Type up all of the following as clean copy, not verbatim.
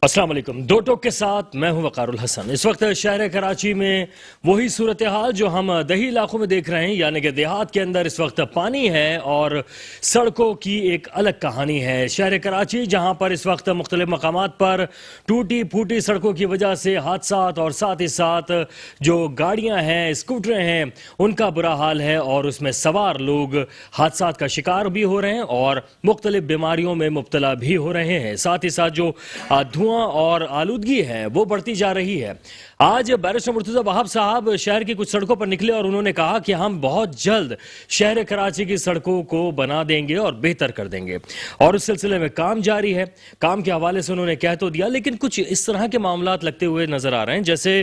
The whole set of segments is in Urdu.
السلام علیکم. دو ٹوک کے ساتھ میں ہوں وقار الحسن. اس وقت شہر کراچی میں وہی صورتحال جو ہم دیہی علاقوں میں دیکھ رہے ہیں، یعنی کہ دیہات کے اندر اس وقت پانی ہے اور سڑکوں کی ایک الگ کہانی ہے. شہر کراچی جہاں پر اس وقت مختلف مقامات پر ٹوٹی پھوٹی سڑکوں کی وجہ سے حادثات اور ساتھ ہی ساتھ جو گاڑیاں ہیں، اسکوٹریں ہیں، ان کا برا حال ہے اور اس میں سوار لوگ حادثات کا شکار بھی ہو رہے ہیں اور مختلف بیماریوں میں مبتلا بھی ہو رہے ہیں. ساتھ ہی ساتھ جو دھواں اور آلودگی ہے وہ بڑھتی جا رہی ہے. آج بیرسٹر مرتضی وہاب صاحب شہر کی کچھ سڑکوں پر نکلے اور انہوں نے کہا کہ ہم بہت جلد شہر کراچی کی سڑکوں کو بنا دیں گے اور بہتر کر دیں گے، اور اس سلسلے میں کام جاری ہے. کام کے حوالے سے انہوں نے کہہ تو دیا، لیکن کچھ اس طرح کے معاملات لگتے ہوئے نظر آ رہے ہیں جیسے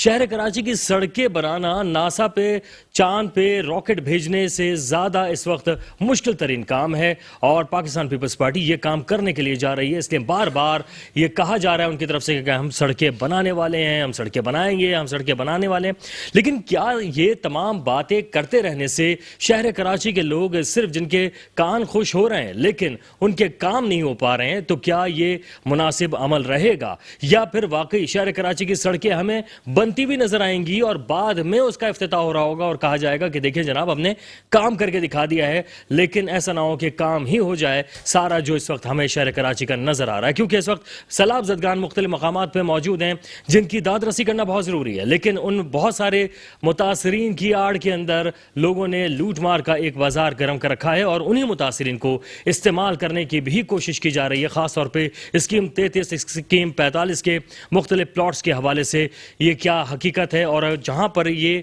شہر کراچی کی سڑکیں بنانا ناسا پہ چاند پہ راکٹ بھیجنے سے زیادہ اس وقت مشکل ترین کام ہے، اور پاکستان پیپلز پارٹی یہ کام کرنے کے لیے جا رہی ہے. اس لیے بار بار یہ کہا جا رہا ہے ان کی طرف سے کہ ہم سڑکیں بنانے والے ہیں، ہم سڑکیں بنائیں گے، ہم سڑکیں بنانے والے ہیں. لیکن کیا یہ تمام باتیں کرتے رہنے سے شہر کراچی کے لوگ صرف جن کے کان خوش ہو رہے ہیں لیکن ان کے کام نہیں ہو پا رہے ہیں، تو کیا یہ مناسب عمل رہے گا؟ یا پھر واقعی شہر کراچی کی سڑکیں ہمیں بنتی بھی نظر آئیں گی اور بعد میں اس کا افتتاح ہو رہا ہوگا اور کہا جائے گا کہ دیکھیں جناب ہم نے کام کر کے دکھا دیا ہے، لیکن ایسا نہ ہو کہ کام ہی ہو جائے سارا جو اس وقت ہمیں شہر کراچی کا نظر آ رہا ہے. کیونکہ اس وقت سیلاب زدگان مختلف مقامات پہ موجود ہیں جن کی داد رسی کرنا بہت ضروری ہے، لیکن ان بہت سارے متاثرین کی آڑ کے اندر لوگوں نے لوٹ مار کا ایک بازار گرم کر رکھا ہے اور انہی متاثرین کو استعمال کرنے کی بھی کوشش کی جا رہی ہے. خاص طور پہ اسکیم 33 اسکیم 45 کے مختلف پلاٹس کے حوالے سے یہ کیا حقیقت ہے اور جہاں پر یہ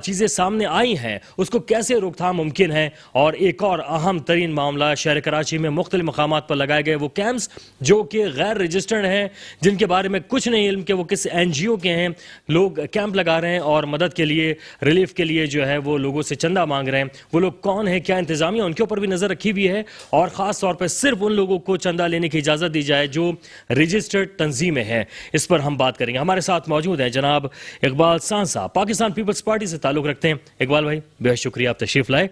چیزیں سامنے آئی ہیں اس کو کیسے روک تھام ممکن ہے. اور ایک اور اہم ترین معاملہ، شہر کراچی میں مختلف مقامات پر لگائے گئے وہ کیمپس جو کہ غیر رجسٹرڈ ہیں، جن کے بارے میں کچھ نہیں علم کہ وہ کس این جی او کے ہیں. لوگ کیمپ لگا رہے ہیں اور مدد کے لیے، ریلیف کے لیے جو ہے وہ لوگوں سے چندہ مانگ رہے ہیں. وہ لوگ کون ہیں، کیا انتظامیہ، ان کے اوپر بھی نظر رکھی ہوئی ہے، اور خاص طور پہ صرف ان لوگوں کو چندہ لینے کی اجازت دی جائے جو رجسٹرڈ تنظیمیں ہیں. اس پر ہم بات کریں گے. ہمارے ساتھ موجود ہیں جناب اقبال سان صاحب، پاکستان پیپلز پارٹی سے تعلق رکھتے ہیں. اقبال بھائی بہت شکریہ آپ تشریف لائے.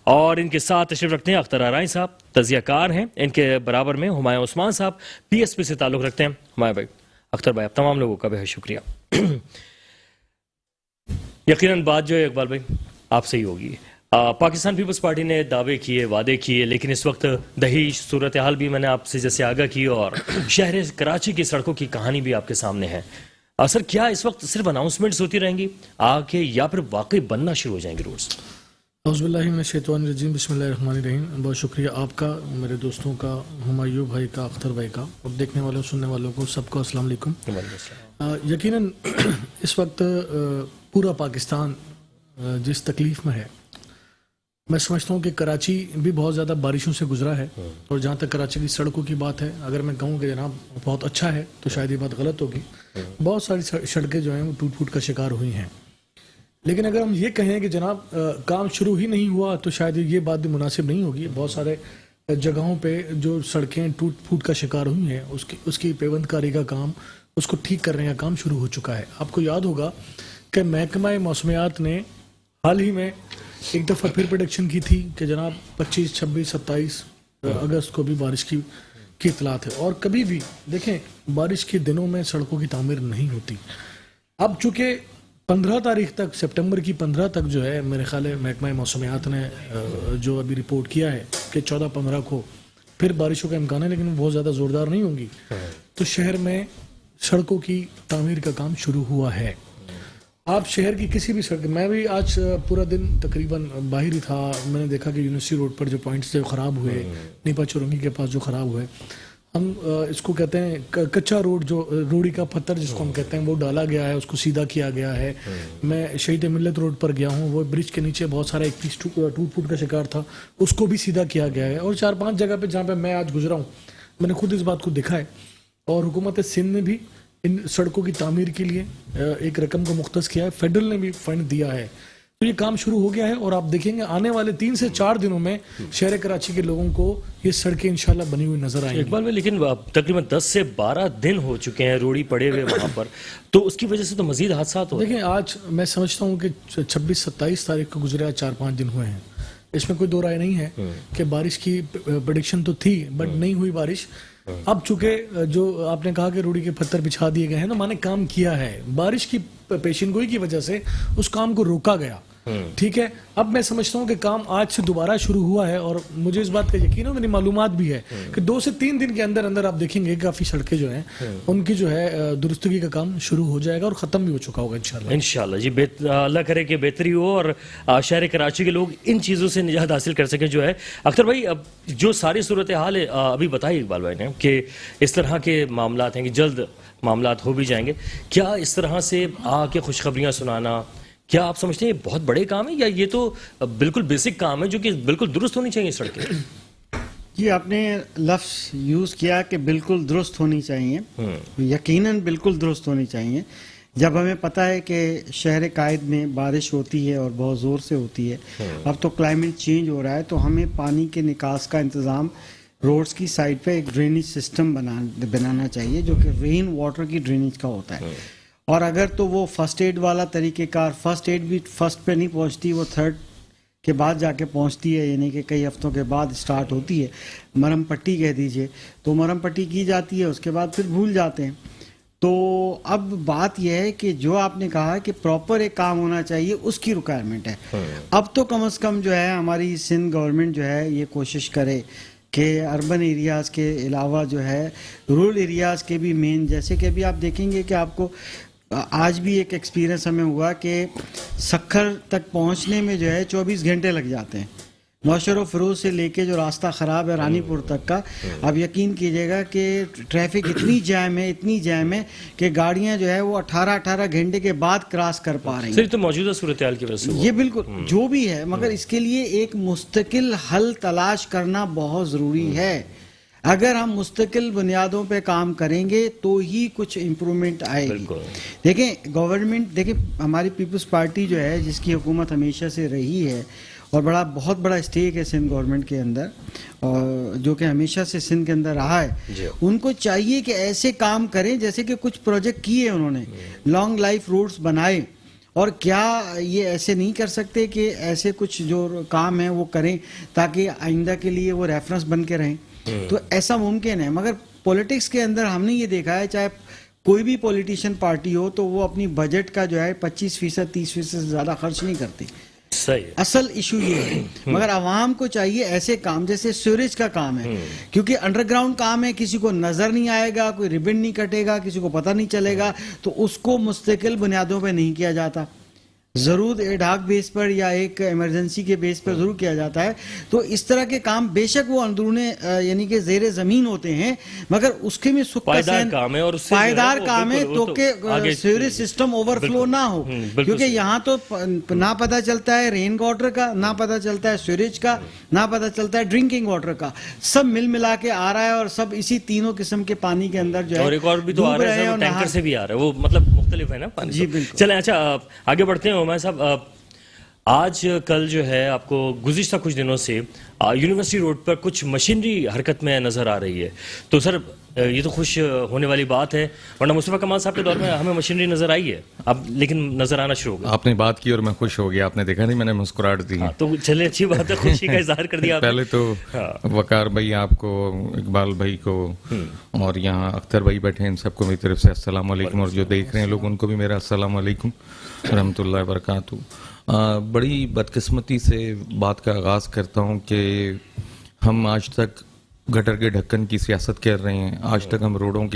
اور ان کے ساتھ تشریف رکھتے ہیں اختر آرائیں صاحب، تجزیہ کار ہیں. ان کے برابر میں ہمایوں عثمان صاحب پی ایس پی سے تعلق رکھتے ہیں. ہمایوں بھائی، اختر بھائی، آپ تمام لوگوں کا بہت شکریہ. یقیناً بات جو ہے اقبال بھائی آپ سے ہی ہوگی. پاکستان پیپلز پارٹی نے دعوے کیے، وعدے کیے، لیکن اس وقت دیہی صورتحال بھی میں نے آپ سے جیسے آگاہ کی اور شہر کراچی کی سڑکوں کی کہانی بھی آپ کے سامنے ہے. سر کیا اس وقت صرف اناؤنسمنٹس ہوتی رہیں گی آگے یا پھر واقعی بننا شروع ہو جائیں گے روڈز؟ اعوذ باللہ من الشیطان الرجیم، بسم اللہ الرحمن الرحیم. بہت شکریہ آپ کا، میرے دوستوں کا، ہمایوں بھائی کا، اختر بھائی کا، اور دیکھنے والوں سننے والوں کو سب کو السلام علیکم. یقیناً اس وقت پورا پاکستان جس تکلیف میں ہے، میں سمجھتا ہوں کہ کراچی بھی بہت زیادہ بارشوں سے گزرا ہے. اور جہاں تک کراچی کی سڑکوں کی بات ہے، اگر میں کہوں کہ جناب بہت اچھا ہے تو شاید یہ بات غلط ہوگی. بہت ساری سڑکیں جو ہیں وہ ٹوٹ پھوٹ کا شکار ہوئی ہیں. لیکن اگر ہم یہ کہیں کہ جناب کام شروع ہی نہیں ہوا تو شاید یہ بات بھی مناسب نہیں ہوگی. بہت سارے جگہوں پہ جو سڑکیں ٹوٹ پھوٹ کا شکار ہوئی ہیں اس کی پیوند کاری کا کام، اس کو ٹھیک کرنے کا کام شروع ہو چکا ہے. آپ کو یاد ہوگا کہ محکمہ موسمیات نے حال ہی میں ایک دفعہ پھر پریڈکشن کی تھی کہ جناب 25، 26، 27 اگست کو بھی بارش کی اطلاعات ہے. اور کبھی بھی دیکھیں بارش کے دنوں میں سڑکوں کی تعمیر نہیں ہوتی. اب چونکہ 15 تاریخ تک، سپٹمبر کی 15 تک جو ہے میرے خیال ہے محکمہ موسمیات نے جو ابھی رپورٹ کیا ہے کہ 14-15 کو پھر بارشوں کا امکان ہے، لیکن وہ بہت زیادہ زوردار نہیں ہوں گی. تو شہر میں سڑکوں کی تعمیر کا کام شروع ہوا ہے. آپ شہر کی کسی بھی سڑک، میں بھی آج پورا دن تقریباً باہر ہی تھا، میں نے دیکھا کہ یونیورسٹی روڈ پر جو پوائنٹس جو خراب ہوئے، نیپا چورنگی کے پاس جو خراب ہوئے، ہم اس کو کہتے ہیں کچا روڈ، جو روڑی کا پتھر جس کو ہم کہتے ہیں، وہ ڈالا گیا ہے، اس کو سیدھا کیا گیا ہے. میں شہید ملت روڈ پر گیا ہوں، وہ برج کے نیچے بہت سارا ایک پیس ٹوٹ پھوٹ کا شکار تھا، اس کو بھی سیدھا کیا گیا ہے. اور 4-5 جگہ پہ جہاں پہ میں آج گزرا ہوں میں نے خود اس بات کو دیکھا ہے. اور حکومت سندھ نے بھی ان سڑکوں کی تعمیر کے لیے ایک رقم کو مختص کیا ہے، فیڈرل نے بھی فنڈ دیا ہے. تو یہ کام شروع ہو گیا ہے اور آپ دیکھیں گے آنے والے 3 سے 4 دنوں میں شہر کراچی کے لوگوں کو یہ سڑکیں انشاءاللہ بنی ہوئی نظر آئیں گی. اقبال میں لیکن تقریباً 10 سے 12 دن ہو چکے ہیں روڑی پڑے ہوئے وہاں پر، تو اس کی وجہ سے تو مزید حادثات ہو رہے ہیں. دیکھیں آج میں سمجھتا ہوں کہ 26-27 تاریخ کو گزرے 4-5 دن ہوئے ہیں. اس میں کوئی دو رائے نہیں ہے کہ بارش کی پریڈکشن تو تھی بٹ نہیں ہوئی بارش. اب چونکہ جو آپ نے کہا کہ روڑی کے پتھر بچھا دیے گئے ہیں تو میں نے کام کیا ہے, بارش کی پیشن گوئی کی وجہ سے اس کام کو روکا گیا. ٹھیک ہے, اب میں سمجھتا ہوں کہ کام آج سے دوبارہ شروع ہوا ہے اور مجھے اس بات کا یقین ہے, میری معلومات بھی ہے کہ 2 سے 3 دن کے اندر اندر آپ دیکھیں گے کافی سڑکیں جو ہیں ان کی جو ہے درستگی کا کام شروع ہو جائے گا اور ختم بھی ہو چکا ہوگا انشاءاللہ. انشاءاللہ جی, اللہ کرے کہ بہتری ہو اور شہر کراچی کے لوگ ان چیزوں سے نجات حاصل کر سکیں. جو ہے اختر بھائی, اب جو ساری صورتحال ہے ابھی بتائی اقبال بھائی نے کہ اس طرح کے معاملات ہیں کہ جلد معاملات ہو بھی جائیں گے, کیا اس طرح سے آ کے خوشخبریاں سنانا کیا آپ سمجھتے ہیں یہ بہت بڑے کام ہے یا یہ تو بالکل بیسک کام ہے جو کہ بالکل درست ہونی چاہیے سڑکیں؟ یہ آپ نے لفظ یوز کیا کہ بالکل درست ہونی چاہیے, یقیناً بالکل درست ہونی چاہیے. جب ہمیں پتہ ہے کہ شہر قائد میں بارش ہوتی ہے اور بہت زور سے ہوتی ہے, اب تو کلائمیٹ چینج ہو رہا ہے, تو ہمیں پانی کے نکاس کا انتظام روڈز کی سائڈ پہ ایک ڈرینیج سسٹم بنانا چاہیے جو کہ رین واٹر کی ڈرینیج کا ہوتا ہے. اور اگر تو وہ فرسٹ ایڈ والا طریقہ کار, فرسٹ ایڈ بھی فرسٹ پہ نہیں پہنچتی, وہ تھرڈ کے بعد جا کے پہنچتی ہے, یعنی کہ کئی ہفتوں کے بعد سٹارٹ ہوتی ہے, مرم پٹی کہہ دیجئے, تو مرم پٹی کی جاتی ہے, اس کے بعد پھر بھول جاتے ہیں. تو اب بات یہ ہے کہ جو آپ نے کہا کہ پراپر ایک کام ہونا چاہیے, اس کی ریکوائرمنٹ ہے. اب تو کم از کم جو ہے ہماری سندھ گورنمنٹ جو ہے یہ کوشش کرے کہ اربن ایریاز کے علاوہ جو ہے رورل ایریاز کے بھی مین, جیسے کہ ابھی آپ دیکھیں گے کہ آپ کو آج بھی ایک ایکسپیرینس ہمیں ہوا کہ سکھر تک پہنچنے میں جو ہے 24 گھنٹے لگ جاتے ہیں, نوشہر و فیروز سے لے کے جو راستہ خراب ہے رانی پور تک کا. اب یقین کیجئے گا کہ ٹریفک اتنی جیم ہے کہ گاڑیاں جو ہے وہ 18 گھنٹے کے بعد کراس کر پا رہی ہیں. تو موجودہ صورتحال کی وجہ سے یہ بالکل جو بھی ہے, مگر اس کے لیے ایک مستقل حل تلاش کرنا بہت ضروری ہے. اگر ہم مستقل بنیادوں پہ کام کریں گے تو ہی کچھ امپرومنٹ آئے گی. دیکھیں گورنمنٹ, دیکھیں ہماری پیپلز پارٹی جو ہے جس کی حکومت ہمیشہ سے رہی ہے اور بہت بڑا اسٹیک ہے سندھ گورنمنٹ کے اندر, اور جو کہ ہمیشہ سے سندھ کے اندر رہا ہے, ان کو چاہیے کہ ایسے کام کریں جیسے کہ کچھ پروجیکٹ کیے انہوں نے, لانگ لائف روڈز بنائے. اور کیا یہ ایسے نہیں کر سکتے کہ ایسے کچھ جو کام ہیں وہ کریں تاکہ آئندہ کے لیے وہ ریفرنس بن کے رہیں؟ تو ایسا ممکن ہے. مگر پولیٹکس کے اندر ہم نے یہ دیکھا ہے, چاہے کوئی بھی پولیٹیشین پارٹی ہو, تو وہ اپنی بجٹ کا جو ہے 25% 30% سے زیادہ خرچ نہیں کرتی. اصل ایشو یہ ہے. مگر عوام کو چاہیے ایسے کام جیسے سیوریج کا کام ہے, کیونکہ انڈر گراؤنڈ کام ہے, کسی کو نظر نہیں آئے گا, کوئی ریبن نہیں کٹے گا, کسی کو پتہ نہیں چلے گا, تو اس کو مستقل بنیادوں پہ نہیں کیا جاتا, ضرور ایڈ ہاک بیس پر یا ایک ایمرجنسی کے بیس پر ضرور کیا جاتا ہے. تو اس طرح کے کام بے شک وہ اندرون یعنی کہ زیر زمین ہوتے ہیں, مگر اس کے میں پائیدار کام ہے, اور پائیدار کام ہے تو کہ سیوریج سسٹم اوور فلو نہ ہو, کیونکہ یہاں تو نہ پتہ چلتا ہے رین واٹر کا, نہ پتہ چلتا ہے سیوریج کا, نہ پتہ چلتا ہے ڈرنکنگ واٹر کا, سب مل ملا کے آ رہا ہے اور سب اسی تینوں قسم کے پانی کے اندر جو ہے, اور ایک اور بھی تو آ رہا ہے ٹینکر سے بھی آ رہا ہے, وہ مطلب مختلف ہے نا پانی. جی بالکل. چلیں اچھا آگے بڑھتے ہیں. عمر صاحب, آج کل جو ہے آپ کو گزشتہ کچھ دنوں سے یونیورسٹی روڈ پر کچھ مشینری حرکت میں نظر آ رہی ہے, تو سر یہ تو خوش ہونے والی بات ہے, ورنہ مصطفیٰ کمال صاحب کے دور میں ہمیں مشینری نظر آئی ہے, اب لیکن نظر آنا شروع ہو گیا. آپ نے بات کی اور میں خوش ہو گیا, آپ نے دیکھا نہیں میں نے مسکراہٹ دی. تو چلے اچھی بات ہے, خوشی کا اظہار کر دیا. پہلے تو وقار بھائی آپ کو, اقبال بھائی کو, اور یہاں اختر بھائی بیٹھے ہیں, ان سب کو میری طرف سے السلام علیکم, اور جو دیکھ رہے ہیں لوگ ان کو بھی میرا السلام علیکم ورحمۃ اللہ وبرکاتہ. بڑی بدقسمتی سے بات کا آغاز کرتا ہوں کہ ہم آج تک گٹر کے ڈھکن کی سیاست کر رہے ہیں, آج تک ہم روڈوں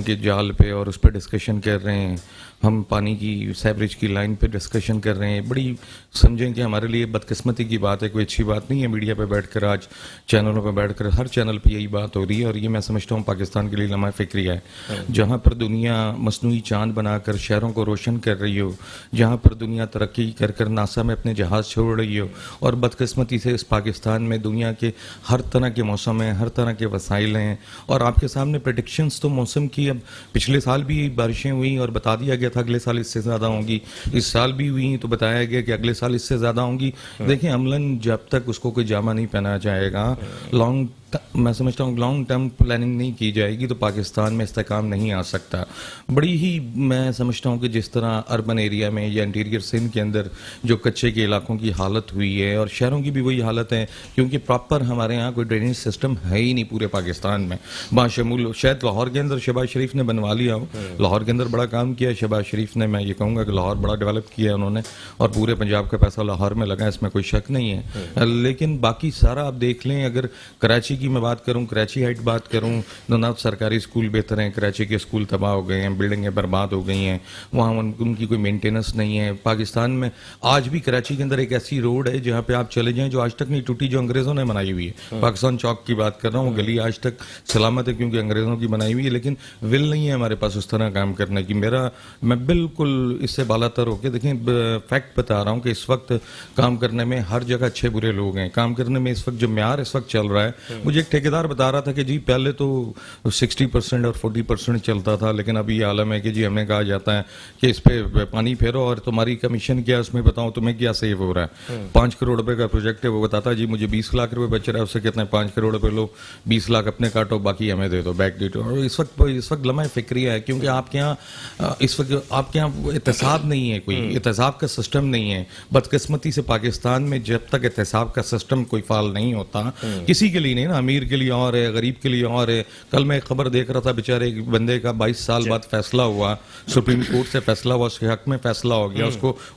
کے جال پہ اور اس پہ ڈسکشن کر رہے ہیں, ہم پانی کی سیوریج کی لائن پہ ڈسکشن کر رہے ہیں. بڑی سمجھیں کہ ہمارے لیے بدقسمتی کی بات ہے, کوئی اچھی بات نہیں ہے. میڈیا پہ بیٹھ کر, آج چینلوں پہ بیٹھ کر ہر چینل پہ یہی بات ہو رہی ہے, اور یہ میں سمجھتا ہوں پاکستان کے لیے لمحہ فکریہ ہے. جہاں پر دنیا مصنوعی چاند بنا کر شہروں کو روشن کر رہی ہو, جہاں پر دنیا ترقی کر کر ناسا میں اپنے جہاز چھوڑ رہی ہو, اور بدقسمتی سے اس پاکستان میں دنیا کے ہر طرح کے موسم ہیں, ہر طرح کے وسائل ہیں, اور آپ کے سامنے پریڈکشنز تو موسم کی, اب پچھلے سال بھی بارشیں ہوئیں اور بتا دیا گیا تھا اگلے سال اس سے زیادہ ہوں گی, اس سال بھی ہوئی تو بتایا گیا کہ اگلے سال اس سے زیادہ ہوں گی. دیکھیں عملاً جب تک اس کو کوئی جامہ نہیں پہنا جائے گا, لانگ میں سمجھتا ہوں لانگ ٹرم پلاننگ نہیں کی جائے گی تو پاکستان میں استحکام نہیں آ سکتا. بڑی ہی میں سمجھتا ہوں کہ جس طرح اربن ایریا میں یا انٹیریئر سندھ کے اندر جو کچے کے علاقوں کی حالت ہوئی ہے اور شہروں کی بھی وہی حالت ہے, کیونکہ پراپر ہمارے یہاں کوئی ڈرینیج سسٹم ہے ہی نہیں پورے پاکستان میں. باشمول شاید لاہور کے اندر شہباز شریف نے بنوا لیا ہو, لاہور کے اندر بڑا کام کیا شہباز شریف نے, میں یہ کہوں گا کہ لاہور بڑا ڈیولپ کیا انہوں نے اور پورے پنجاب کا پیسہ لاہور میں لگا, اس میں کوئی شک نہیں ہے. لیکن باقی سارا آپ دیکھ لیں, اگر کراچی کی میں بات کروں, کراچی ہائٹ بات کروں, نہ سرکاری اسکول بہتر ہیں, کراچی کے اسکول تباہ ہو گئے ہیں, بلڈنگیں برباد ہو گئی ہیں, وہاں ان کی کوئی مینٹیننس نہیں ہے. پاکستان میں آج بھی کراچی کے اندر ایک ایسی روڈ ہے جہاں پہ آپ چلے جائیں جو آج تک نہیں ٹوٹی, جو انگریزوں نے بنائی ہوئی ہے. پاکستان چوک کی بات کر رہا ہوں, وہ گلی آج تک سلامت ہے کیونکہ انگریزوں کی بنائی ہوئی ہے, لیکن ول نہیں ہے ہمارے پاس اس طرح کام کرنے کی. میں بالکل اس سے بالا تر ہو کے دیکھیں فیکٹ بتا رہا ہوں کہ اس وقت کام کرنے میں ہر جگہ اچھے برے لوگ ہیں. کام کرنے میں اس وقت جو معیار اس وقت چل رہا ہے, مجھے ایک ٹھیکیدار بتا رہا تھا کہ جی پہلے تو 60% اور 40% چلتا تھا, لیکن ابھی یہ عالم ہے کہ جی ہمیں کہا جاتا ہے کہ اس پہ پانی پھیرو اور تمہاری کمیشن کیا اس میں بتاؤ تمہیں کیا سیو ہو رہا ہے. 5 کروڑ روپے کا پروجیکٹ ہے, وہ بتاتا ہے جی مجھے 20 لاکھ روپے بچ رہا ہے, اس سے کتنے 5 کروڑ روپے لو, 20 لاکھ اپنے کاٹو, باقی ہمیں دے دو, بیک دے دو. اور اس وقت لمحہ فکریہ ہے کیونکہ آپ کے یہاں اس وقت آپ کے یہاں احتساب نہیں ہے, کوئی احتساب کا سسٹم نہیں ہے. بدقسمتی سے پاکستان میں جب تک احتساب کا سسٹم کوئی فعال نہیں ہوتا, کسی کے لیے نہیں نا, امیر کے لیے اور ہے, غریب کے لیے اور ہے. کل میں ایک خبر دیکھ رہا تھا, بیچارے ایک بندے کا 22 سال بعد فیصلہ ہوا, سپریم کورٹ سے فیصلہ ہوا, اس کے حق میں فیصلہ ہو گیا.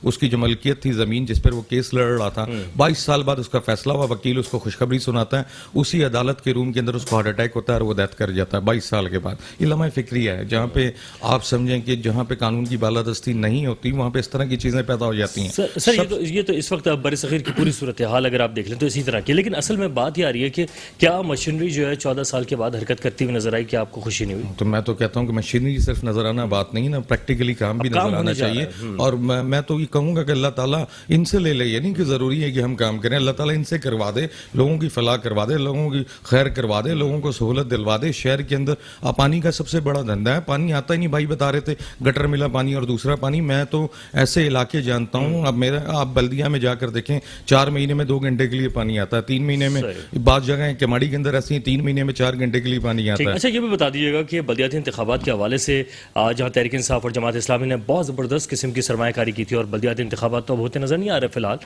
اس کی جو ملکیت تھی زمین جس پر وہ کیس لڑ رہا تھا, 22 سال بعد اس کا فیصلہ ہوا, وکیل اس کو خوشخبری سناتا ہے, اسی عدالت کے روم کے اندر اس کو ہارٹ اٹیک ہوتا ہے اور وہ ڈیتھ کر جاتا ہے 22 سال کے بعد. یہ لمحہ فکریہ ہے جہاں پہ آپ سمجھیں کہ جہاں پہ قانون کی بالادستی نہیں ہوتی وہاں پہ اس طرح کی چیزیں پیدا ہو جاتی ہیں. سر یہ تو اس وقت بر صغیر کی پوری صورتحال اگر آپ دیکھ لیں تو اسی طرح کی, لیکن اصل میں بات یہ آ رہی ہے کہ کیا مشینری جو ہے 14 سال کے بعد حرکت کرتی ہوئی نظر آئی, کہ آپ کو خوشی نہیں ہوئی؟ تو میں تو کہتا ہوں کہ مشینری صرف نظر آنا بات نہیں نا, پریکٹیکلی کام بھی نظر آنا چاہیے. اور میں تو یہ کہوں گا کہ اللہ تعالیٰ ان سے لے لے, یہ نہیں کہ ضروری ہے کہ ہم کام کریں, اللہ تعالیٰ ان سے کروا دے, لوگوں کی فلاح کروا دے, لوگوں کی خیر کروا دے, لوگوں کو سہولت دلوا دے. شہر کے اندر پانی کا سب سے بڑا دھندا ہے, پانی آتا ہی نہیں. بھائی بتا رہے تھے گٹر ملا پانی اور دوسرا پانی, میں تو ایسے علاقے جانتا ہوں, اب آپ بلدیہ میں جا کر دیکھیں 4 مہینے میں 2 گھنٹے کے لیے پانی آتا ہے, 3 مہینے میں بعض جگہیں کماڑی کے اندر ایسی ہیں 3 مہینے میں 4 گھنٹے کے لیے پانی آتا ہے. اچھا یہ بھی بتا دیجیے گا کہ بلدیاتی انتخابات کے حوالے سے جہاں تحریک انصاف اور جماعت اسلامی نے بہت زبردست قسم کی سرمایہ کاری کی تھی, اور بلدیاتی انتخابات تو اب ہوتے نظر نہیں آ رہے فی الحال,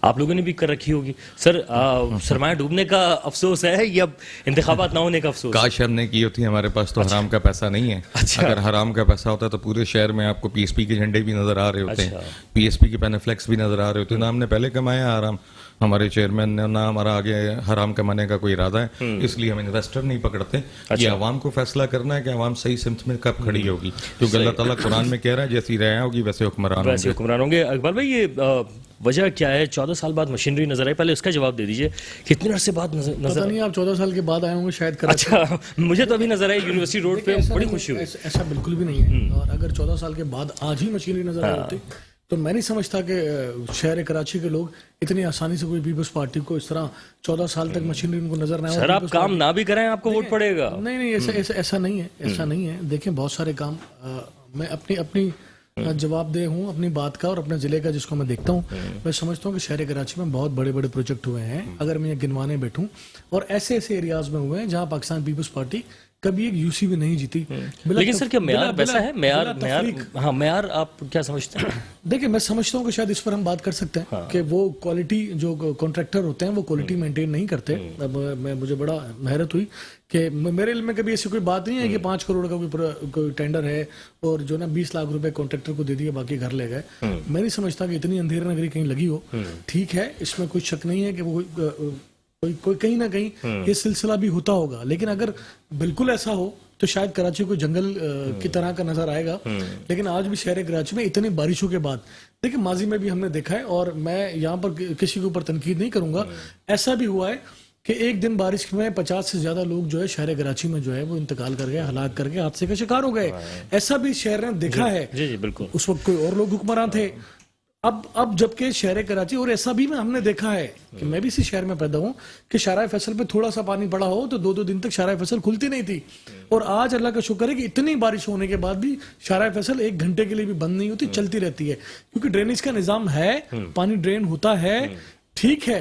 آپ لوگوں نے بھی کر رکھی ہوگی. سر سرمایہ ڈوبنے کا افسوس ہے یا انتخابات نہ ہونے کا افسوس؟ کاش ہم نے کی ہوتی, ہمارے پاس تو حرام کا پیسہ نہیں ہے. اگر حرام کا پیسہ ہوتا تو پورے شہر میں آپ کو پی ایس پی کے جھنڈے بھی نظر آ رہے ہوتے ہیں, پی ایس پی کے پینفلیکس بھی نظر آ رہے ہوتے ہیں. نہ ہم نے پہلے کمایا حرام, ہمارے چیئرمین نے, نہ ہمارا آگے حرام کمانے کا کوئی ارادہ ہے, اس لیے ہم انویسٹر نہیں پکڑتے. یہ عوام کو فیصلہ کرنا ہے کہ عوام صحیح سمت میں کب کھڑی ہوگی, کیونکہ اللہ تعالیٰ قرآن میں کہہ رہا ہے جیسی رعایا ہوگی ویسے حکمران ہوں گے. اقبال بھائی یہ وجہ کیا ہے 14 سال بعد مشینری نظر آئی, پہلے اس کا جواب دے دیجئے, کتنے عرصے بعد نظر نہیں, آپ 14 سال کے بعد آئے ہوں گے شاید. اچھا مجھے تو ابھی نظر آئی یونیورسٹی روڈ پہ, بڑی خوشی ہوئی. ایسا بالکل بھی نہیں ہے, اور اگر 14 سال کے بعد آج ہی مشینری نظر آئی ہوتی تو میں نہیں سمجھتا کہ شہر کراچی کے لوگ اتنی آسانی سے کوئی پیپلز پارٹی کو اس طرح 14 سال تک مشینری ان کو نظر نہ آئے. سر آپ کام نہ بھی کریں آپ کو ووٹ پڑے گا. نہیں ایسا نہیں ہے, ایسا نہیں ہے. دیکھیں بہت سارے کام میں اپنی جواب دہ ہوں اپنی بات کا اور اپنے ضلع کا جس کو میں دیکھتا ہوں. میں سمجھتا ہوں کہ شہر کراچی میں بہت بڑے بڑے پروجیکٹ ہوئے ہیں, اگر میں یہ گنوانے بیٹھوں, اور ایسے ایریاز میں ہوئے ہیں جہاں پاکستان پیپلز پارٹی کبھی ایک یو سی بھی نہیں جیتی. لیکن سر کیا معیار ویسا ہے؟ معیار آپ کیا سمجھتے ہیں؟ دیکھیں میں سمجھتا ہوں کہ شاید اس پر ہم بات کر سکتے ہیں کہ وہ کوالٹی جو کانٹریکٹر ہوتے ہیں وہ کوالٹی مینٹین نہیں کرتے. مجھے بڑا حیرت ہوئی کہ میرے علم میں کبھی ایسی کوئی بات نہیں ہے کہ 5 کروڑ کا کوئی ٹینڈر ہے اور جو نا 20 لاکھ روپے کانٹریکٹر کو دے دیے باقی گھر لے گئے. میں نہیں سمجھتا کہ اتنی اندھیرا نگری کہیں لگی ہو. ٹھیک ہے, اس میں کوئی شک نہیں ہے کہ وہ کوئی کہیں نہ کہیں یہ سلسلہ بھی ہوتا ہوگا, لیکن اگر بالکل ایسا ہو تو شاید کراچی کو جنگل کی طرح کا نظر آئے گا. لیکن آج بھی شہر کراچی میں اتنی بارشوں کے بعد, دیکھیں ماضی میں بھی ہم نے دیکھا ہے, اور میں یہاں پر کسی کے اوپر تنقید نہیں کروں گا, ایسا بھی ہوا ہے کہ ایک دن بارش میں 50 سے زیادہ لوگ جو ہے شہر کراچی میں جو ہے وہ انتقال کر گئے, ہلاک کر کے حادثے کا شکار ہو گئے. ایسا بھی شہر نے دیکھا ہے. جی بالکل. اس وقت کوئی اور لوگ حکمران تھے, اب جبکہ شہر کراچی, اور ایسا بھی ہم نے دیکھا ہے کہ میں بھی اسی شہر میں پیدا ہوں کہ شارع فیصل پہ تھوڑا سا پانی پڑا ہو تو 2 دن تک شارع فیصل کھلتی نہیں تھی, اور آج اللہ کا شکر ہے کہ اتنی بارش ہونے کے بعد بھی شارع فیصل 1 گھنٹے کے لیے بھی بند نہیں ہوتی, چلتی رہتی ہے, کیونکہ ڈرینیج کا نظام ہے, پانی ڈرین ہوتا ہے. ٹھیک ہے,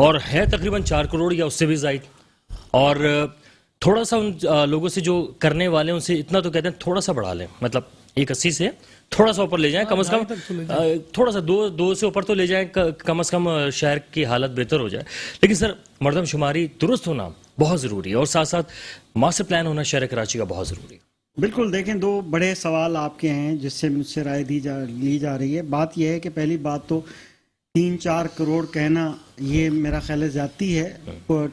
اور ہے تقریباً 4 کروڑ یا اس سے بھی زائد. اور تھوڑا سا ان لوگوں سے جو کرنے والے ہیں ان سے اتنا تو کہتے ہیں تھوڑا سا بڑھا لیں, مطلب 180 سے تھوڑا سا اوپر لے جائیں, کم از کم تھوڑا سا دو سے اوپر تو لے جائیں, کم از کم شہر کی حالت بہتر ہو جائے. لیکن سر مردم شماری درست ہونا بہت ضروری ہے, اور ساتھ ساتھ ماسٹر پلان ہونا شہر کراچی کا بہت ضروری ہے. بالکل. دیکھیں 2 بڑے سوال آپ کے ہیں جس سے مجھ سے رائے لی جا رہی ہے. بات یہ ہے کہ پہلی بات تو 3-4 کروڑ کہنا یہ میرا خیال ہے زیادتی ہے.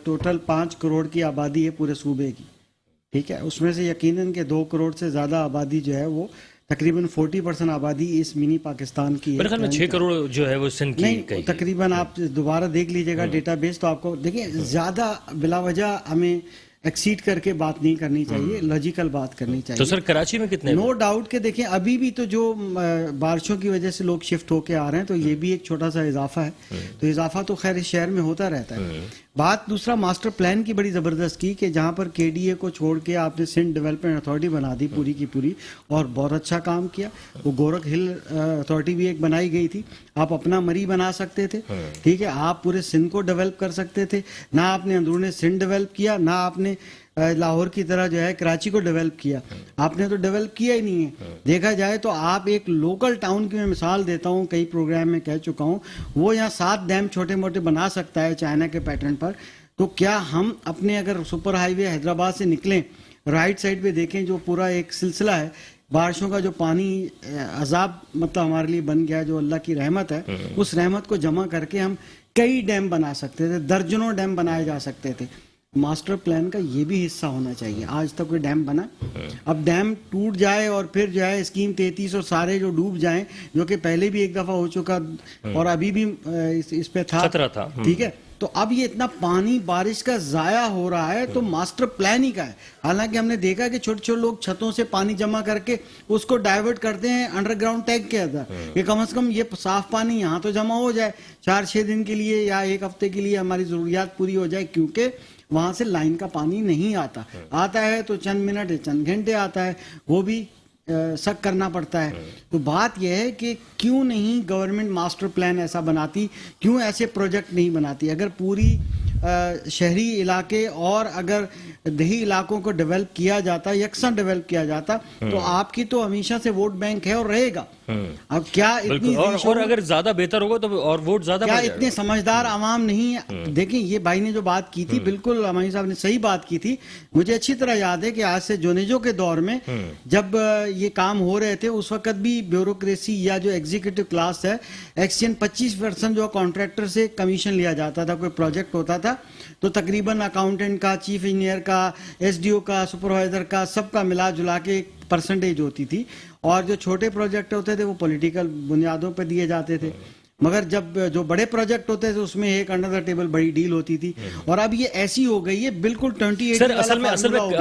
ٹوٹل 5 کروڑ کی آبادی ہے پورے صوبے کی, ٹھیک ہے. اس میں سے یقیناً کہ 2 کروڑ سے زیادہ آبادی جو ہے وہ تقریباً 40% آبادی اس منی پاکستان کی ہے. میرے خیال میں 6 کروڑ جو ہے وہ سندھ کی نہیں, تقریباً آپ دوبارہ دیکھ لیجیے گا ڈیٹا بیس, تو آپ کو دیکھیں زیادہ بلا وجہ ہمیں ایکسیڈ کر کے بات نہیں کرنی چاہیے, لاجیکل بات کرنی چاہیے. تو سر کراچی میں کتنے؟ نو ڈاؤٹ کہ دیکھیں ابھی بھی تو جو بارشوں کی وجہ سے لوگ شفٹ ہو کے آ رہے ہیں تو یہ بھی ایک چھوٹا سا اضافہ ہے. تو اضافہ تو خیر اس شہر میں ہوتا رہتا ہے. بات دوسرا ماسٹر پلان کی بڑی زبردست کی کہ جہاں پر کے ڈی اے کو چھوڑ کے آپ نے سندھ ڈیولپمنٹ اتھارٹی بنا دی پوری کی پوری, اور بہت اچھا کام کیا. وہ گورکھ ہل اتھارٹی بھی ایک بنائی گئی تھی, آپ اپنا مری بنا سکتے تھے, ٹھیک ہے. آپ پورے سندھ کو ڈیولپ کر سکتے تھے. نہ آپ نے اندرون سندھ ڈیولپ کیا, نہ آپ نے لاہور کی طرح جو ہے کراچی کو ڈیولپ کیا. آپ نے تو ڈیولپ کیا ہی نہیں ہے. دیکھا جائے تو آپ ایک لوکل ٹاؤن کی میں مثال دیتا ہوں, کئی پروگرام میں کہہ چکا ہوں, وہ یہاں 7 ڈیم چھوٹے موٹے بنا سکتا ہے چائنا کے پیٹرن پر. تو کیا ہم اپنے اگر سپر ہائی وے حیدرآباد سے نکلیں, رائٹ سائڈ پہ دیکھیں جو پورا ایک سلسلہ ہے بارشوں کا, جو پانی عذاب مطلب ہمارے لیے بن گیا, جو اللہ کی رحمت ہے, اس رحمت کو جمع کر کے ہم کئی ڈیم بنا سکتے تھے, درجنوں ڈیم بنائے جا سکتے تھے. ماسٹر پلان کا یہ بھی حصہ ہونا چاہیے. آج تک کوئی ڈیم بنا, اب ڈیم ٹوٹ جائے اور پھر جو ہے اسکیم 33 اور سارے جو ڈوب جائیں, جو کہ پہلے بھی ایک دفعہ ہو چکا اور ابھی بھی اس پہ خطرہ تھا, ٹھیک ہے. تو اب یہ اتنا پانی بارش کا ضائع ہو رہا ہے تو ماسٹر پلان ہی کا ہے. حالانکہ ہم نے دیکھا کہ چھوٹے چھوٹے لوگ چھتوں سے پانی جمع کر کے اس کو ڈائیورٹ کرتے ہیں انڈر گراؤنڈ ٹینک کے اندر, کہ کم از کم یہ صاف پانی یہاں تو جمع ہو جائے 4-6 دن کے لیے یا 1 ہفتے کے لیے ہماری ضروریات پوری ہو جائے. کیونکہ وہاں سے لائن کا پانی نہیں آتا ہے تو چند منٹ چند گھنٹے آتا ہے, وہ بھی سک کرنا پڑتا ہے. تو بات یہ ہے کہ کیوں نہیں گورنمنٹ ماسٹر پلان ایسا بناتی, کیوں ایسے پروجیکٹ نہیں بناتی. اگر پوری شہری علاقے اور اگر دیہی علاقوں کو ڈیولپ کیا جاتا, یکساں ڈیولپ کیا جاتا, تو آپ کی تو ہمیشہ سے ووٹ بینک ہے اور رہے گا. اب کیا اتنی اور اگر زیادہ بہتر ہوگا تو اور ووٹ زیادہ, کیا اتنے سمجھدار عوام نہیں؟ دیکھیں یہ بھائی نے جو بات کی تھی, بالکل ہماری صاحب نے صحیح بات کی تھی. مجھے اچھی طرح یاد ہے کہ آج سے جونیجو کے دور میں جب یہ کام ہو رہے تھے, اس وقت بھی بیوروکریسی یا جو ایگزیکٹو کلاس ہے, ایکسچینج 25% جو کانٹریکٹر سے کمیشن لیا جاتا تھا. کوئی پروجیکٹ ہوتا تھا تو تقریباً اکاؤنٹنٹ کا, چیف انجینئر کا, ایس ڈی او کا, سپروائزر کا, سب کا ملا جلا کے ایک پرسنٹیج ہوتی تھی. اور جو چھوٹے پروجیکٹ ہوتے تھے وہ پولیٹیکل بنیادوں پہ دیے جاتے تھے. مگر جب جو بڑے پروجیکٹ ہوتے تھے اس میں ایک انڈر دا ٹیبل بڑی ڈیل ہوتی تھی. اور اب یہ ایسی ہو گئی ہے بالکل 28. سر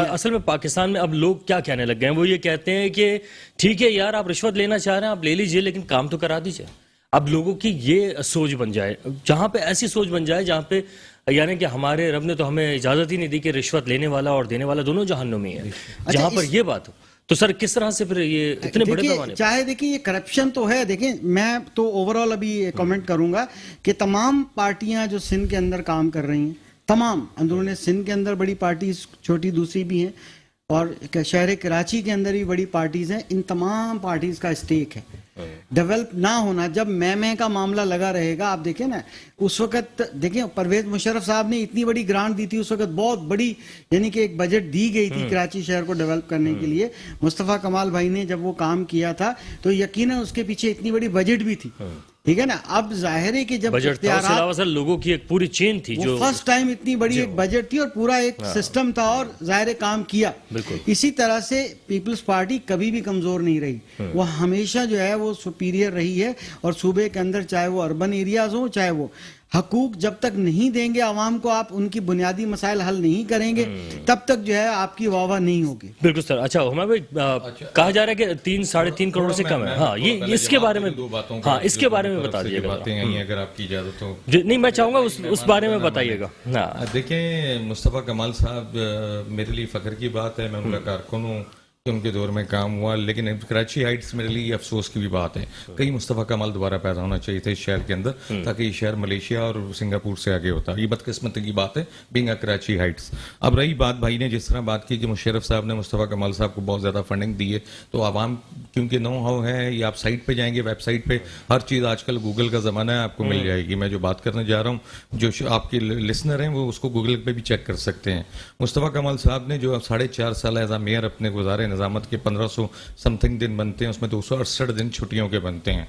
اصل میں پاکستان میں اب لوگ کیا کہنے لگ گئے ہیں, وہ یہ کہتے ہیں کہ ٹھیک ہے یار آپ رشوت لینا چاہ رہے ہیں آپ لے لیجئے, لیکن کام تو کرا دیجئے. اب لوگوں کی یہ سوچ بن جائے, جہاں پہ ایسی سوچ بن جائے جہاں پہ یعنی کہ ہمارے رب نے تو ہمیں اجازت ہی نہیں دی کہ رشوت لینے والا اور دینے والا دونوں جہنمی ہیں, جہاں پر یہ بات ہو. تو سر کس طرح سے پھر یہ اتنے بڑے پیمانے پر, چاہے دیکھیں یہ کرپشن تو ہے. دیکھیں میں تو اوور آل ابھی کمنٹ کروں گا کہ تمام پارٹیاں جو سندھ کے اندر کام کر رہی ہیں, تمام اندرون سندھ کے اندر بڑی پارٹیز چھوٹی دوسری بھی ہیں, اور شہر کراچی کے اندر بھی بڑی پارٹیز ہیں, ان تمام پارٹیز کا اسٹیک ہے. ڈیولپ نہ ہونا, جب میں کا معاملہ لگا رہے گا, آپ دیکھیں نا اس وقت, دیکھیں پرویز مشرف صاحب نے اتنی بڑی گرانٹ دی تھی اس وقت, بہت بڑی یعنی کہ ایک بجٹ دی گئی تھی کراچی شہر کو ڈیولپ کرنے کے لیے. مصطفیٰ کمال بھائی نے جب وہ کام کیا تھا تو یقیناً اس کے پیچھے اتنی بڑی بجٹ بھی تھی, ٹھیک ہے نا. اب ظاہر ہے کہ جب اختیارات لوگوں کی ایک پوری چین تھی, جو فرسٹ ٹائم اتنی بڑی ایک بجٹ تھی اور پورا ایک سسٹم تھا اور ظاہر کام کیا. اسی طرح سے پیپلز پارٹی کبھی بھی کمزور نہیں رہی, وہ ہمیشہ جو ہے وہ سپیریئر رہی ہے. اور صوبے کے اندر چاہے وہ اربن ایریاز ہوں, چاہے وہ حقوق جب تک نہیں دیں گے عوام کو, آپ ان کی بنیادی مسائل حل نہیں کریں گے, تب تک جو ہے آپ کی واہ واہ نہیں ہوگی. بالکل سر. اچھا ہمیں بھائی کہا جا رہا ہے کہ 3-3.5 کروڑ سے کم ہے. ہاں یہ اس کے بارے میں, ہاں اس کے بارے میں بتا دیجیے گا اگر آپ کی اجازت ہو. نہیں میں چاہوں گا اس بارے میں بتائیے گا. دیکھیں مصطفیٰ کمال صاحب میرے لیے فخر کی بات ہے, میں ان کا کارکن ہوں, کہ ان کے دور میں کام ہوا، لیکن کراچی ہائٹس میرے لیے یہ افسوس کی بھی بات ہے. کئی مصطفیٰ کمال دوبارہ پیدا ہونا چاہیے تھے اس شہر کے اندر تاکہ یہ شہر ملیشیا اور سنگاپور سے آگے ہوتا. یہ بدقسمتی کی بات ہے بینگ کراچی ہائٹس. اب رہی بات، بھائی نے جس طرح بات کی کہ مشرف صاحب نے مصطفیٰ کمال صاحب کو بہت زیادہ فنڈنگ دی ہے، تو عوام کیونکہ نو ہاؤ ہے، یہ آپ سائٹ پہ جائیں گے، ویب سائٹ پہ ہر چیز آج کل گوگل کا زمانہ ہے، آپ کو مل جائے گی. میں جو بات کرنے جا رہا ہوں، جو آپ کے لسنر ہیں وہ اس کو گوگل پہ بھی چیک کر سکتے ہیں. مصطفیٰ کمال صاحب نے جو 4.5 سال ایز اے میئر اپنے گزارے، نظامت کے 1500 سم تھنگ دن بنتے ہیں، اس میں 268 دن چھٹیوں کے بنتے ہیں.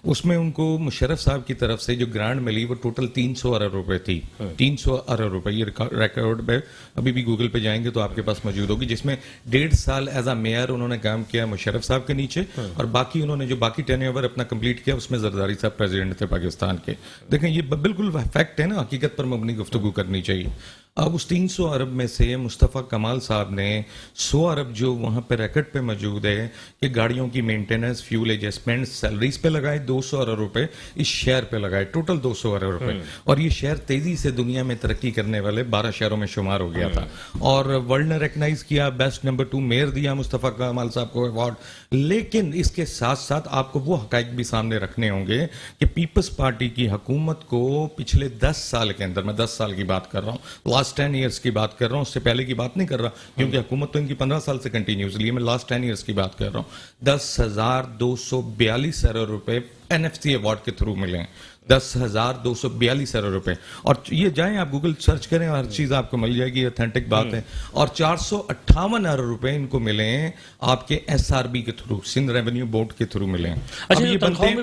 اس میں ان کو مشرف صاحب کی طرف سے جو گرانٹ ملی وہ ٹوٹل 300 ارب روپے تھی. 300 ارب روپے یہ ریکارڈ پہ ابھی بھی گوگل پہ جائیں گے تو آپ کے پاس موجود ہوگی، جس میں 1.5 سال ایز اے میئر انہوں نے کام کیا مشرف صاحب کے نیچے، اور باقی انہوں نے جو باقی ٹین اوور اپنا کمپلیٹ کیا اس میں زرداری صاحب پریزیڈنٹ تھے پاکستان کے. دیکھیں یہ بالکل فیکٹ ہے نا، حقیقت پر مبنی گفتگو کرنی چاہیے. اب اس 300 ارب میں سے مصطفیٰ کمال صاحب نے 100 ارب جو وہاں پہ ریکٹ پہ موجود ہے کہ گاڑیوں کی مینٹیننس، فیول ایڈجسٹمنٹ، سیلریز پہ لگائے 200 ارب روپے، اس شہر پہ لگائے ٹوٹل 200 ارب روپے. اور یہ شہر تیزی سے دنیا میں ترقی کرنے والے 12 شہروں میں شمار ہو گیا تھا، اور ورلڈ نے ریکگنائز کیا، بیسٹ نمبر 2 میئر دیا مصطفیٰ کمال صاحب کو ایوارڈ. لیکن اس کے ساتھ ساتھ آپ کو وہ حقائق بھی سامنے رکھنے ہوں گے کہ پیپلز پارٹی کی حکومت کو پچھلے 10 سال کے اندر، میں 10 سال کی بات کر رہا ہوں، لاسٹ 10 ایئرس کی بات کر رہا ہوں، اس سے پہلے کی بات نہیں کر رہا کیونکہ حکومت تو ان کی 15 سال سے کنٹینیوسلی، میں لاسٹ 10 ایئرس کی بات کر رہا ہوں. 10,242 ارب روپے NFC ایوارڈ کے تھرو ملے ہیں. 10,242 ارب روپے. اور یہ جائیں آپ گوگل سرچ کریں، ہر چیز آپ کو مل جائے گی، اتھینٹک بات ہے. اور 458 ارب روپے ان کو ملے ہیں آپ کے SRB کے تھرو، سندھ ریونیو بورڈ کے تھرو ملے ہیں. اب یہ بنتے ہیں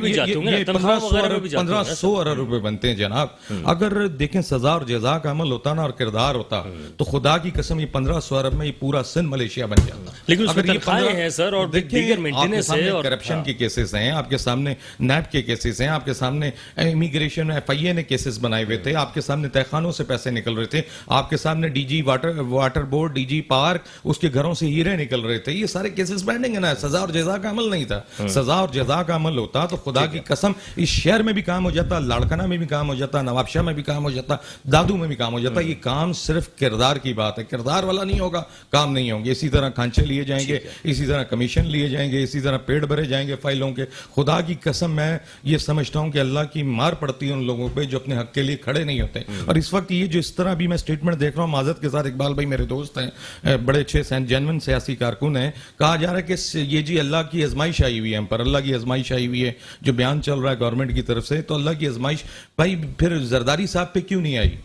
1,500 ارب روپے بنتے ہیں جناب. اگر دیکھیں سزا اور جزا کا عمل ہوتا نا اور کردار ہوتا تو خدا کی قسم یہ 1,500 ارب میں یہ پورا سندھ ملیشیا بن جاتا. لیکن اس میں تنخواہیں ہیں سر، اور دیگر مینٹیننس ہے، اور کرپشن کے کیسز ہیں آپ کے سامنے، نیب کے کیسز ہیں آپ کے سامنے، امیگریشن FIA نے کیسز بنائے ہوئے تھے آپ کے سامنے، تہخانوں سے پیسے نکل رہے تھے آپ کے سامنے، DG water board, DG park, اس کے گھروں سے ہیرے نکل رہے تھے. یہ سارے کیسز پینڈنگ ہے نا. سزا اور جزا کا عمل نہیں تھا. سزا اور جزا کا عمل ہوتا تو خدا کی قسم اس شہر میں بھی کام ہو جاتا، لاڑکانہ میں بھی کام ہو جاتا، نواب شاہ میں بھی کام ہو جاتا، دادو میں بھی کام ہو جاتا. یہ کام صرف کردار کی بات ہے، کردار والا نہیں ہوگا کام نہیں ہوں گے. اسی طرح کھانچے لیے جائیں گے، اسی طرح کمیشن لیے جائیں گے، اسی طرح پیڑ بھرے جائیں گے فائلوں کے. خدا کی قسم میں یہ سمجھتا ہوں کہ اللہ کی مار پڑتی ہے ان لوگوں پہ جو اپنے حق کے لیے کھڑے نہیں ہوتے. اور اس وقت یہ جو اس طرح بھی میں سٹیٹمنٹ دیکھ رہا ہوں معذرت کے ساتھ، اقبال بھائی میرے دوست ہیں، بڑے اچھے جینوئن سیاسی کارکن ہیں، کہا جا رہا ہے کہ یہ جی اللہ کی آزمائش آئی ہوئی ہے ہم پر، اللہ کی آزمائش آئی ہوئی ہے، جو بیان چل رہا ہے گورنمنٹ کی طرف سے. تو اللہ کی آزمائش بھائی پھر زرداری صاحب پہ کیوں نہیں آئی؟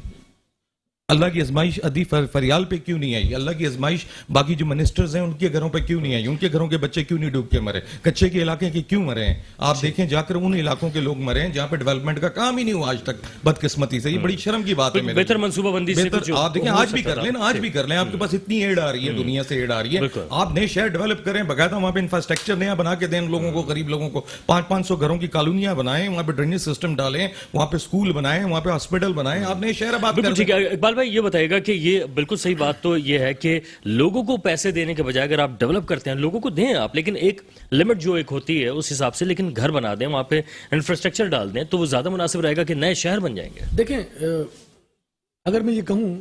اللہ کی آزمائش ادی فریال پہ کیوں نہیں آئی؟ اللہ کی آزمائش باقی جو منسٹرز ہیں ان کے گھروں پہ کیوں نہیں آئی؟ ان کے گھروں کے بچے کیوں نہیں ڈوب کے مرے؟ کچے کے علاقے کے کیوں مرے ہیں؟ آپ دیکھیں جا کر ان علاقوں کے لوگ مرے ہیں جہاں پہ ڈیولپمنٹ کا کام ہی نہیں ہوا آج تک، بدقسمتی سے. یہ بڑی شرم کی بات ہے. بہتر منصوبہ بندی سے آپ دیکھیں آج بھی کر لیں نا، آج بھی کر لیں. آپ کے پاس اتنی ایڈ آ رہی ہے، دنیا سے ایڈ آ رہی ہے، آپ نئے شہر ڈیولپ کریں، باقاعدہ وہاں پہ انفراسٹرکچر نیا بنا کے دیں لوگوں کو، غریب لوگوں کو. 500 گھروں کی کالونیاں بنائیں، وہاں پہ ڈرینیج سسٹم ڈالیں، وہاں پہ اسکول بنائیں، وہاں پہ ہاسپٹل بنائیں. آپ نئے شہر آباد کریں. ٹھیک ہے اقبال بھائی، یہ بتائیے گا کہ یہ بالکل صحیح بات تو یہ ہے کہ لوگوں کو پیسے دینے کے بجائے اگر آپ ڈیولپ کرتے ہیں، لوگوں کو دیں آپ، لیکن ایک لمٹ جو ایک ہوتی ہے اس حساب سے، لیکن گھر بنا دیں، وہاں پہ انفراسٹرکچر ڈال دیں تو وہ زیادہ مناسب رہے گا کہ نئے شہر بن جائیں گے. دیکھیں اگر میں یہ کہوں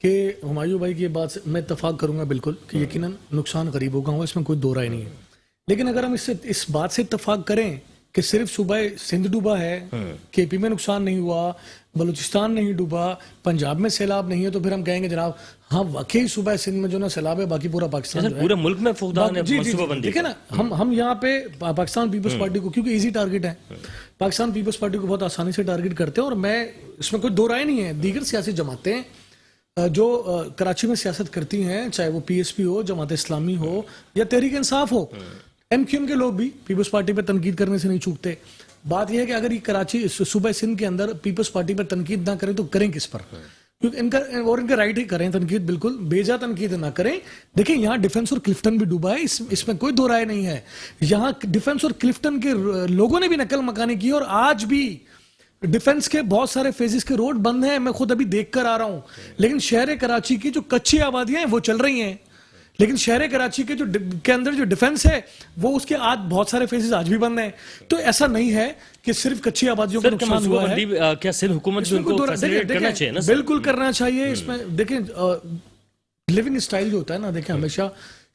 کہ ہمایوں بھائی کی یہ بات سے میں اتفاق کروں گا بالکل کہ یقیناً نقصان غریبوں کا ہوا، اس میں کوئی دو رائے نہیں ہے. لیکن اگر ہم اس بات سے اتفاق کریں کہ صرف صوبہ سندھ ڈوبا ہے، KP میں نقصان نہیں ہوا، بلوچستان نہیں ڈوبا، پنجاب میں سیلاب نہیں ہے، تو پھر ہم کہیں گے جناب ہاں واقعی صوبہ سندھ میں جو نا سیلاب ہے، باقی پورا پاکستان پورے ملک میں فقدان ہے. منصوبہ بندی دیکھیں نا، ہم یہاں پہ پاکستان پیپلز پارٹی کو کیونکہ ایزی ٹارگٹ ہے، پاکستان پیپلز پارٹی کو بہت آسانی سے ٹارگٹ کرتے ہیں. اور میں اس میں کوئی دو رائے نہیں ہے. دیگر سیاسی جماعتیں جو کراچی میں سیاست کرتی ہیں، چاہے وہ PSP ہو، جماعت اسلامی ہو یا تحریک انصاف ہو، MQM کے لوگ بھی پیپلز پارٹی پہ تنقید کرنے سے نہیں چوکتے. بات یہ ہے کہ اگر یہ کراچی صوبہ سندھ کے اندر پیپلز پارٹی پر تنقید نہ کریں تو کریں کس پر؟ کیونکہ ان کا رائٹ ہی کریں تنقید، بالکل بیجا تنقید نہ کریں. دیکھیں یہاں ڈیفنس اور کلفٹن بھی ڈوبا ہے، اس میں کوئی دو رائے نہیں ہے. یہاں ڈیفنس اور کلفٹن کے لوگوں نے بھی نقل مکانی کی، اور آج بھی ڈیفنس کے بہت سارے فیزز کے روڈ بند ہیں، میں خود ابھی دیکھ کر آ رہا ہوں. لیکن شہر کراچی کی جو کچی آبادیاں ہیں وہ چل رہی ہیں، لیکن شہر کراچی کے اندر جو ڈیفنس ہے وہ اس کے آج بہت سارے فیزز آج بھی بند ہیں. تو ایسا نہیں ہے کہ صرف کچی آبادیوں کو نقصان ہوا ہے. کیا سندھ حکومت ان کو فیسیلیٹ کرنا چاہیے نا؟ بالکل کرنا چاہیے. اس میں دیکھیں لیونگ اسٹائل جو ہوتا ہے نا، دیکھیں ہمیشہ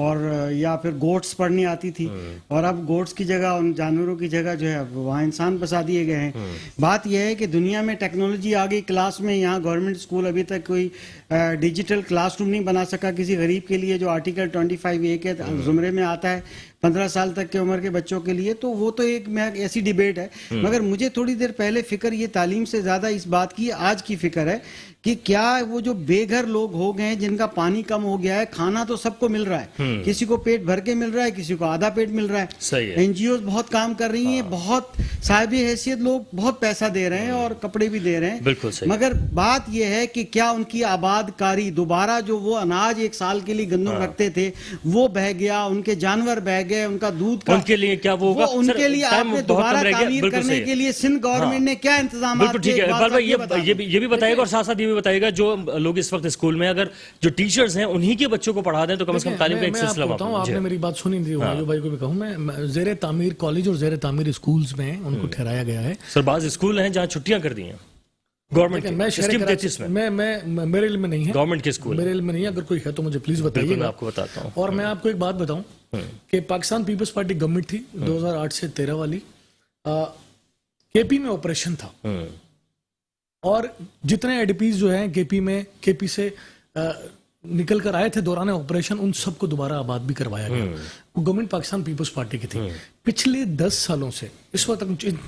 اور یا پھر گوٹس پڑھنی آتی تھی، اور اب گوٹس کی جگہ ان جانوروں کی جگہ جو ہے وہاں انسان بسا دیے گئے ہیں۔ بات یہ ہے کہ دنیا میں ٹیکنالوجی آ گئی کلاس میں، یہاں گورنمنٹ اسکول ابھی تک کوئی ڈیجیٹل کلاس روم نہیں بنا سکا کسی غریب کے لیے، جو آرٹیکل 25A کے زمرے میں آتا ہے 15 سال تک کی عمر کے بچوں کے لیے، تو وہ تو ایک ایسی ڈیبیٹ ہے۔ مگر مجھے تھوڑی دیر پہلے فکر یہ تعلیم سے زیادہ اس بات کی آج کی فکر ہے کہ کیا وہ جو بے گھر لوگ ہو گئے ہیں، جن کا پانی کم ہو گیا ہے، کھانا تو سب کو مل رہا ہے، کسی کو پیٹ بھر کے مل رہا ہے، کسی کو آدھا پیٹ مل رہا ہے، NGOs بہت کام کر رہی ہیں، بہت صاحب حیثیت لوگ بہت پیسہ دے رہے ہیں اور کپڑے بھی دے رہے ہیں، مگر بات یہ ہے کہ کیا ان کی آباد کاری دوبارہ، جو وہ اناج ایک سال کے لیے گندم رکھتے تھے وہ بہ گیا، ان کے جانور بہ گئے، ان کا دودھ کا، ان کے لیے کیا وہ ان کے لیے آپ نے دوبارہ تعمیر کرنے کے لیے سندھ گورنمنٹ نے کیا انتظامات بالکل ٹھیک ہے اقبال بھائی، یہ بھی بتائے گا اور ساتھ ساتھ یہ بھی بتائے گا جو لوگ اس وقت اسکول میں اگر جو ٹیچرز ہیں انہی کے بچوں کو پڑھا دیں تو کم از کم تعلیم کا ایک سلسلہ بتاؤں، آپ نے میری بات سنی تھی، جو بھائی کو بھی کہوں میں، زیر تعمیر کالج اور زیر تعمیر اسکولز میں ان کو ٹھہرایا گیا ہے۔ سر بعض اسکول ہیں جہاں چھٹیاں کر دی ہیں گورنمنٹ کے، اسکیم 33 میں، میرے علم میں نہیں ہے، گورنمنٹ کے اسکول میرے علم میں نہیں ہے، اگر کوئی ہے تو مجھے پلیز بتائیے میں آپ کو بتاتا ہوں۔ اور میں آپ کو ایک بات بتاؤں کہ پاکستان پیپلز پارٹی گورنمنٹ تھی 2008 سے 13 والی، KP میں آپریشن تھا، اور جتنے ADPs جو ہیں KP سے نکل کر آئے تھے دوران آپریشن، ان سب کو دوبارہ آباد بھی کروایا گیا۔ وہ گورنمنٹ پاکستان پیپلز پارٹی کی تھی۔ پچھلے 10 سالوں سے، اس وقت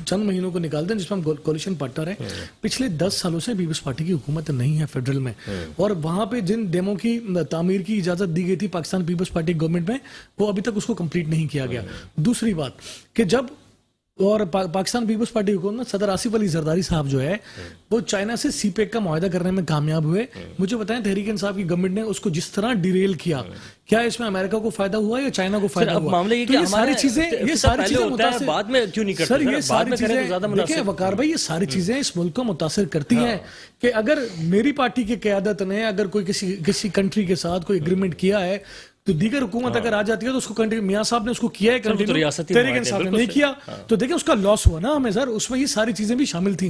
چند مہینوں کو نکال دیں جس میں ہم کولیشن پارٹنر ہیں، پچھلے 10 سالوں سے پیپلز پارٹی کی حکومت نہیں ہے فیڈرل میں، اور وہاں پہ جن ڈیموں کی تعمیر کی اجازت دی گئی تھی پاکستان پیپلز پارٹی گورنمنٹ میں، وہ ابھی تک اس کو کمپلیٹ نہیں کیا گیا۔ دوسری بات کہ جب اور پاکستان پیپلز پارٹی حکومت صدر آصف علی زرداری صاحب جو ہے وہ چائنا سے سی پیک کا معاہدہ کرنے میں کامیاب ہوئے، مجھے بتائیں تحریک انصاف کی گورنمنٹ نے اس کو جس طرح ڈیریل کیا، کیا اس میں امریکہ کو فائدہ ہوا یا چائنا کو فائدہ ہوا؟ معاملہ یہ ساری چیزیں بعد میں کیوں نہیں کرتے سر؟ یہ ساری چیزیں دیکھیں وقار بھائی، یہ ساری چیزیں اس ملک کو متاثر کرتی ہیں کہ اگر میری پارٹی کی قیادت نے اگر کوئی کسی کنٹری کے ساتھ کوئی اگریمنٹ کیا ہے تو دیگر حکومت اگر آ جاتی ہے تو اس کو میاں صاحب نے اس کو کیا ہے، تحریک انصاف نے نہیں کیا، تو دیکھیں اس کا لاس ہوا نا ہمیں سر۔ اس میں یہ ساری چیزیں بھی شامل تھیں،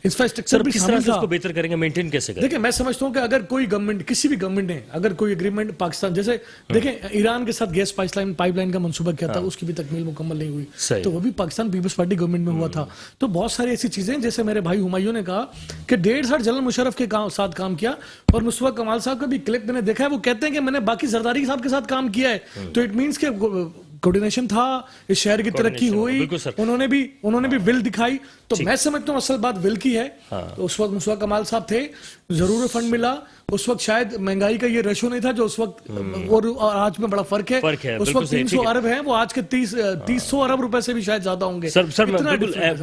انفراسٹرکچر بھی شامل تھا۔ اس کو بہتر کریں گے، مینٹین کیسے کریں؟ دیکھیں میں سمجھتا ہوں کہ اگر کوئی گورنمنٹ، کسی بھی گورنمنٹ نے اگر کوئی اگریمنٹ پاکستان، جیسے دیکھیں ایران کے ساتھ گیس پائپ لائن کا منصوبہ کیا تھا، اس کی بھی تکمیل مکمل نہیں ہوئی، تو وہ بھی پاکستان پیپلز پارٹی گورنمنٹ میں ہوا تھا۔ تو بہت ساری ایسی چیزیں، جیسے میرے بھائی ہمایوں نے کہا کہ 1.5 سال جنرل مشرف کے ساتھ کام کیا، اور مصطفیٰ کمال صاحب کا بھی کلپ میں نے دیکھا ہے، وہ کہتے ہیں کہ میں نے باقی زرداری صاحب کے ساتھ کام کیا ہے، تو اٹ مینس کہ کوارڈینیشن تھا، اس شہر کی ترقی ہوئی، انہوں نے بھی ول دکھائی۔ تو میں سمجھتا ہوں اصل بات ول کی ہے۔ اس وقت مصطفیٰ کمال صاحب تھے، ضرور فنڈ ملا، اس وقت شاید مہنگائی کا یہ ریشو نہیں تھا جو اس وقت، اور آج میں بڑا فرق ہے۔ اس وقت 300 ارب ہے، وہ آج کے 300 ارب روپے سے بھی شاید زیادہ ہوں گے۔ سر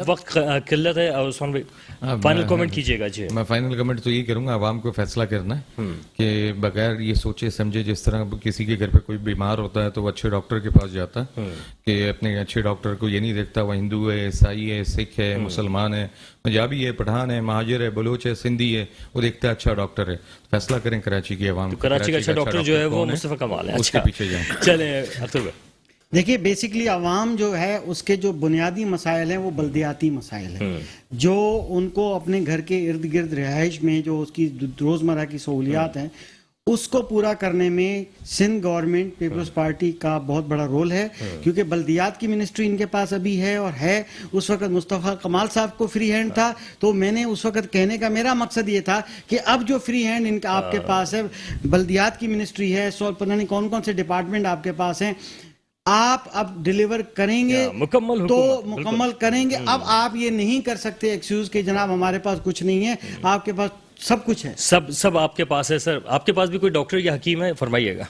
وقت قلت ہے، عثمان بھائی فائنل کمنٹ کیجئے گا۔ جی میں فائنل کمنٹ تو یہ کروں گا، عوام کو فیصلہ کرنا ہے کہ بغیر یہ سوچے سمجھے، جس طرح کسی کے گھر پہ کوئی بیمار ہوتا ہے تو وہ اچھے ڈاکٹر کے پاس جاتا ہے، کہ اپنے اچھے ڈاکٹر کو یہ نہیں دیکھتا وہ ہندو ہے، عیسائی ہے، سکھ ہے، مسلمان ہے، پنجابی ہے، پٹھان ہے، مہاجر ہے، بلوچ ہے، سندھی ہے، وہ دیکھتا ہے اچھا ڈاکٹر ہے۔ فیصلہ کریں کراچی کی عوام، کراچی کا اچھا ڈاکٹر جو ہے وہ مصطفیٰ کمال ہے، اس کے پیچھے جائیں۔ چلیں اختر بھائی، دیکھیے بیسیکلی عوام جو ہے اس کے جو بنیادی مسائل ہیں وہ بلدیاتی مسائل ہیں، جو ان کو اپنے گھر کے ارد گرد رہائش میں جو اس کی روزمرہ کی سہولیات ہیں اس کو پورا کرنے میں سندھ گورنمنٹ پیپلز پارٹی کا بہت بڑا رول ہے، کیونکہ بلدیات کی منسٹری ان کے پاس ابھی ہے اور ہے۔ اس وقت مصطفیٰ کمال صاحب کو فری ہینڈ تھا، تو میں نے اس وقت کہنے کا میرا مقصد یہ تھا کہ اب جو فری ہینڈ ان کا آپ کے پاس ہے، بلدیات کی منسٹری ہے، پتہ نہیں کون کون سے ڈپارٹمنٹ آپ کے پاس ہیں، آپ اب ڈیلیور کریں گے تو مکمل کریں گے۔ اب آپ یہ نہیں کر سکتے ایکسکیوز کہ جناب ہمارے پاس کچھ نہیں ہے، آپ کے پاس سب کچھ ہے، سب آپ کے پاس ہے۔ سر آپ کے پاس بھی کوئی ڈاکٹر یا حکیم ہے، فرمائیے گا۔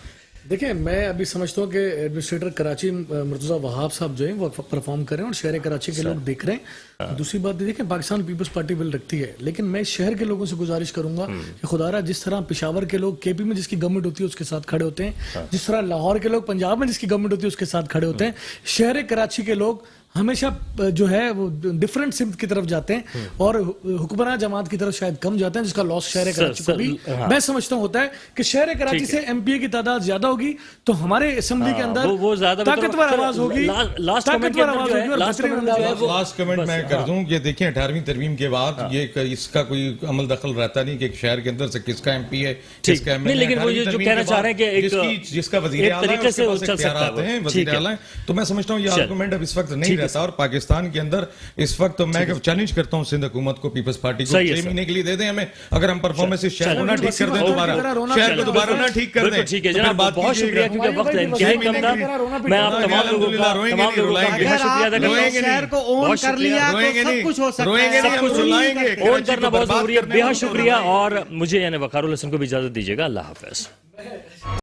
دیکھیں میں ابھی سمجھتا ہوں کہ ایڈمنسٹریٹر کراچی مرتضیٰ وہاب صاحب جو ہیں وہ پرفارم کر رہے ہیں اور شہر کراچی کے لوگ دیکھ رہے ہیں۔ دوسری بات دیکھیں پاکستان پیپلز پارٹی ول رکھتی ہے، لیکن میں شہر کے لوگوں سے گزارش کروں گا کہ خدا را جس طرح پشاور کے لوگ KP میں جس کی گورنمنٹ ہوتی ہے اس کے ساتھ کھڑے ہوتے ہیں، جس طرح لاہور کے لوگ پنجاب میں جس کی گورنمنٹ ہوتی ہے اس کے ساتھ کھڑے ہوتے ہیں، شہر کراچی کے لوگ ہمیشہ جو ہے وہ ڈفرینٹ سمت کی طرف جاتے ہیں اور حکمراں جماعت کی طرف شاید کم جاتے ہیں، جس کا لاس شہر کراچی کو بھی میں سمجھتا ہوں ہوتا ہے کہ شہر کراچی سے ایم پی اے کی تعداد زیادہ ہوگی تو ہمارے اسمبلی کے اندر طاقتور آواز ہوگی، لاسٹ کمنٹ میں کر دوں کہ دیکھیں 18ویں ترمیم کے بعد یہ اس کا کوئی عمل دخل رہتا نہیں کہ ایک شہر کے اندر سے کس کا ایم پی ہے کس کا ایم ایل اے، لیکن وہ جو کہنا چاہ رہے ہیں کہ جس کا وزیر اعلیٰ ہے اس کے پاس اختیارات ہیں، وزیر اعلیٰ تو میں سمجھتا ہوں یہ آرگومنٹ اب اس وقت نہیں رہتا، اور پاکستان کے اندر اس وقت میں چیلنج کرتا ہوں سندھ حکومت کو، پیپلز پارٹی کو 6 مہینے کے لیے دے دیں ہمیں، اگر ہم پرفارمنس شہر کو نہ ٹھیک کر دیں دوبارہ، شہر کو دوبارہ نہ ٹھیک کر دیں، ٹھیک ہے جناب، بہت شکریہ کیونکہ وقت انتہائی کم تھا، میں آپ تمام لوگوں کا بہت شکریہ ادا کرتا ہوں، شہر کو اون کر لیا تو سب کچھ ہو سکتا ہے، سب کچھ اون کرنا بہت ضروری ہے، بے حد شکریہ، اور مجھے یعنی وقار الحسن کو بھی اجازت دیجیے گا، اللہ حافظ۔